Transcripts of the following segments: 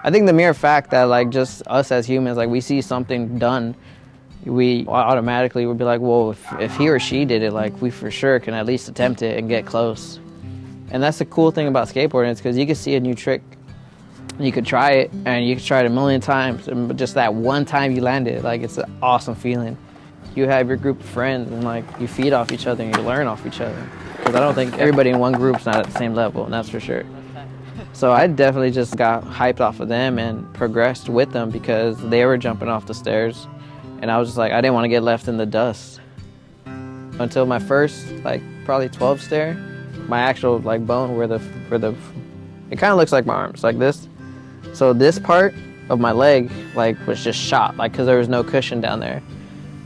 I think the mere fact that like just us as humans, like we see something done, we automatically would be like, well, if he or she did it, like we for sure can at least attempt it and get close. And that's the cool thing about skateboarding, is because you can see a new trick, you could try it, and you could try it a million times, and just that one time you land it, like it's an awesome feeling. You have your group of friends, and like you feed off each other and you learn off each other. Because I don't think everybody in one group's not at the same level, and that's for sure. So I definitely just got hyped off of them and progressed with them because they were jumping off the stairs. And I was just like, I didn't want to get left in the dust. Until my first, like, probably 12 stair, my actual, like, bone where the, it kind of looks like my arms, like this. So this part of my leg, like, was just shot, like, because there was no cushion down there.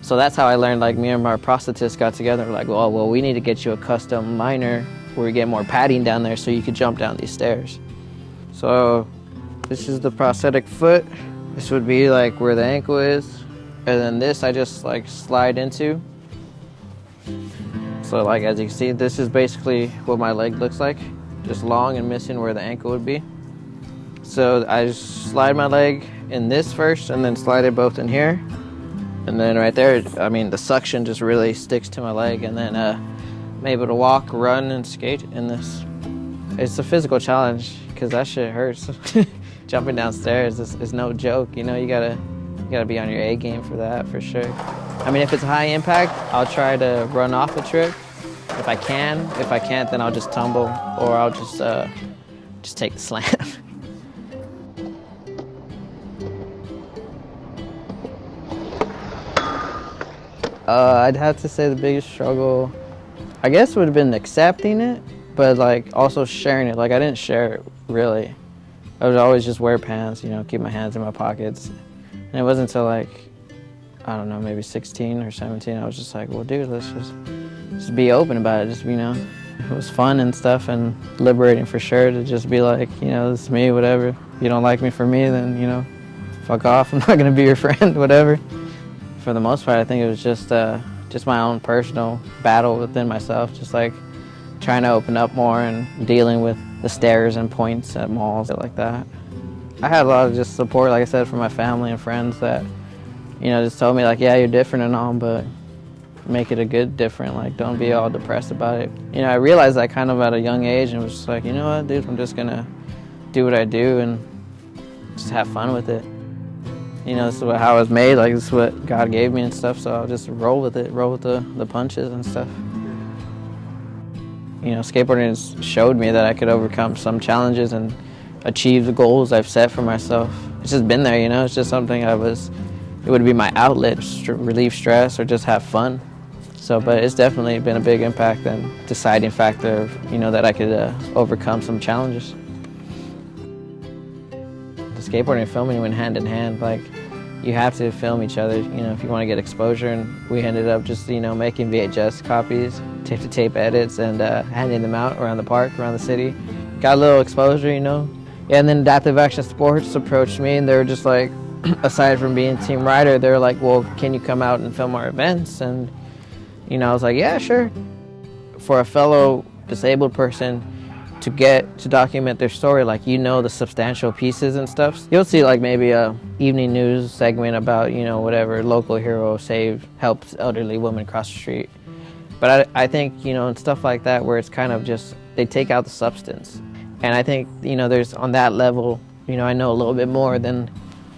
So that's how I learned, like, me and my prosthetist got together, like, well, we need to get you a custom liner where we get more padding down there so you could jump down these stairs. So this is the prosthetic foot. This would be, like, where the ankle is. And then this I just like slide into. So like as you can see, this is basically what my leg looks like. Just long and missing where the ankle would be. So I just slide my leg in this first and then slide it both in here. And then right there, I mean the suction just really sticks to my leg, and then I'm able to walk, run, and skate in this. It's a physical challenge because that shit hurts. Jumping downstairs is no joke, you know, you gotta be on your A game for that, for sure. I mean, if it's high impact, I'll try to run off a trick if I can. If I can't, then I'll just tumble, or I'll just take the slam. I'd have to say the biggest struggle, I guess, would have been accepting it, but like also sharing it. Like I didn't share it really. I would always just wear pants, you know, keep my hands in my pockets. And it wasn't until like, I don't know, maybe 16 or 17, I was just like, well, dude, let's just be open about it. Just, you know, it was fun and stuff and liberating for sure to just be like, you know, this is me, whatever. If you don't like me for me, then, you know, fuck off. I'm not going to be your friend, whatever. For the most part, I think it was just my own personal battle within myself, just like trying to open up more and dealing with the stairs and points at malls like that. I had a lot of just support, like I said, from my family and friends that, you know, just told me like, yeah, you're different and all, but make it a good different, like don't be all depressed about it. You know, I realized that kind of at a young age and was just like, you know what, dude, I'm just gonna do what I do and just have fun with it. You know, this is how I was made, like this is what God gave me and stuff, so I'll just roll with it, roll with the punches and stuff. You know, skateboarding has showed me that I could overcome some challenges and achieve the goals I've set for myself. It's just been there, you know, it's just something it would be my outlet, relieve stress or just have fun. So, but it's definitely been a big impact and deciding factor of, you know, that I could overcome some challenges. The skateboarding and filming went hand in hand, like you have to film each other, you know, if you want to get exposure, and we ended up just, you know, making VHS copies, tape-to-tape edits, and handing them out around the park, around the city. Got a little exposure, you know. Yeah, and then Adaptive Action Sports approached me, and they were just like, aside from being team rider, they were like, well, can you come out and film our events? And, you know, I was like, yeah, sure. For a fellow disabled person to get to document their story, like, you know, the substantial pieces and stuff. You'll see like maybe a evening news segment about, you know, whatever local hero helps elderly woman cross the street. But I think, you know, and stuff like that where it's kind of just, they take out the substance. And I think, you know, there's on that level, you know, I know a little bit more than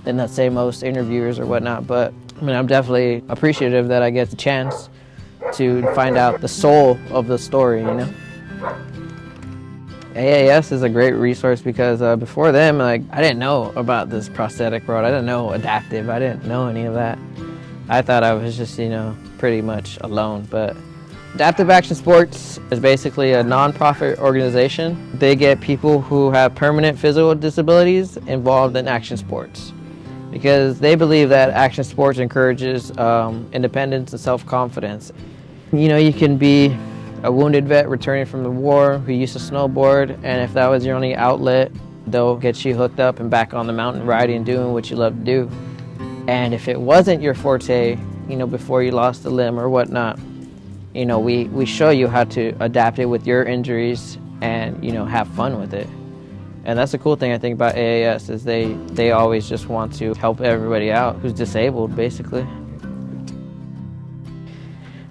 let's say most interviewers or whatnot, but I mean, I'm definitely appreciative that I get the chance to find out the soul of the story, you know. AAS is a great resource because before them, like, I didn't know about this prosthetic world. I didn't know adaptive. I didn't know any of that. I thought I was just, you know, pretty much alone, but Adaptive Action Sports is basically a non-profit organization. They get people who have permanent physical disabilities involved in action sports because they believe that action sports encourages independence and self-confidence. You know, you can be a wounded vet returning from the war who used to snowboard, and if that was your only outlet, they'll get you hooked up and back on the mountain riding and doing what you love to do. And if it wasn't your forte, you know, before you lost a limb or whatnot, you know, we show you how to adapt it with your injuries and, you know, have fun with it. And that's the cool thing I think about AAS is they always just want to help everybody out who's disabled, basically.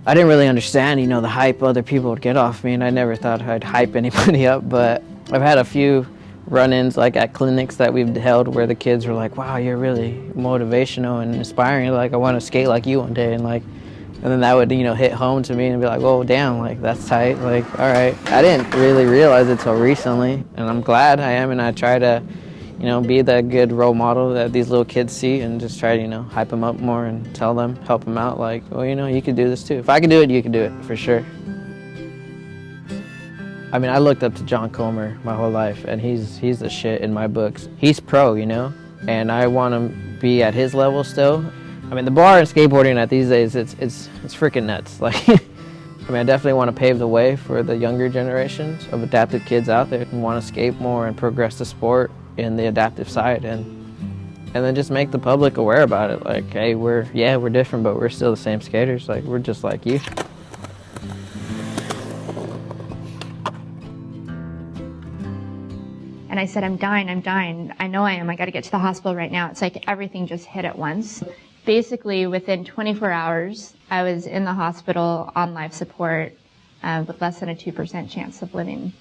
I didn't really understand, the hype other people would get off me, and I never thought I'd hype anybody up, but I've had a few run-ins like at clinics that we've held where the kids were like, wow, you're really motivational and inspiring, like I want to skate like you one day, and then that would hit home to me and be like, oh damn, like that's tight, like all right. I didn't really realize it till recently, and I'm glad I am, and I try to be that good role model that these little kids see, and just try to hype them up more and tell them, help them out, like, well, you can do this too. If I can do it, you can do it for sure. I mean, I looked up to John Comer my whole life, and he's the shit in my books. He's pro, and I want to be at his level still. I mean, the bar in skateboarding at these days, it's freaking nuts. Like, I mean, I definitely want to pave the way for the younger generations of adaptive kids out there who want to skate more and progress the sport in the adaptive side, and then just make the public aware about it. Like, hey, we're different, but we're still the same skaters. Like, we're just like you. And I said, I'm dying. I know I am. I got to get to the hospital right now. It's like everything just hit at once. Basically, within 24 hours, I was in the hospital on life support with less than a 2% chance of living.